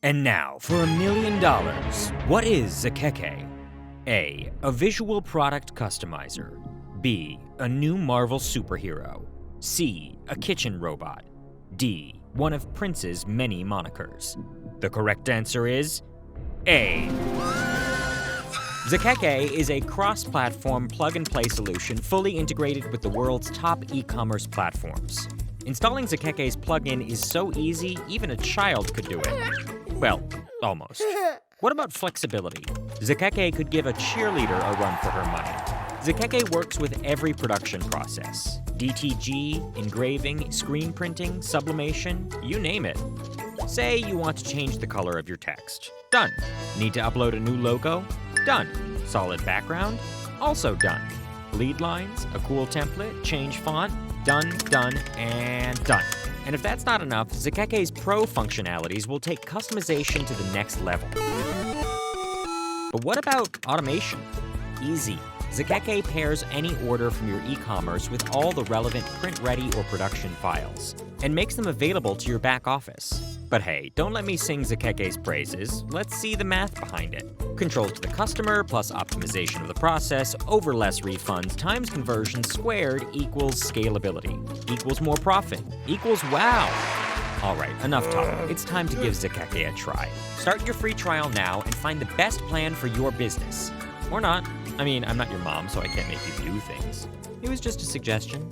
And now for $1 million. What is Zakeke? A visual product customizer. B, a new Marvel superhero. C, a kitchen robot. D, one of Prince's many monikers. The correct answer is A. Zakeke is a cross-platform plug-and-play solution fully integrated with the world's top e-commerce platforms. Installing Zakeke's plugin is so easy, even a child could do it. Well, almost. What about flexibility? Zakeke could give a cheerleader a run for her money. Zakeke works with every production process. DTG, engraving, screen printing, sublimation, you name it. Say you want to change the color of your text. Done. Need to upload a new logo? Done. Solid background? Also done. Lead lines, a cool template, change font? Done, done, and done. And if that's not enough, Zakeke's Pro functionalities will take customization to the next level. But what about automation? Easy. Zakeke pairs any order from your e-commerce with all the relevant print-ready or production files, and makes them available to your back office. But hey, don't let me sing Zakeke's praises. Let's see the math behind it. Control to the customer plus optimization of the process over less refunds times conversion squared equals scalability, equals more profit, equals wow. All right, enough talk. It's time to give Zakeke a try. Start your free trial now and find the best plan for your business. Or not. I mean, I'm not your mom, so I can't make you do things. It was just a suggestion.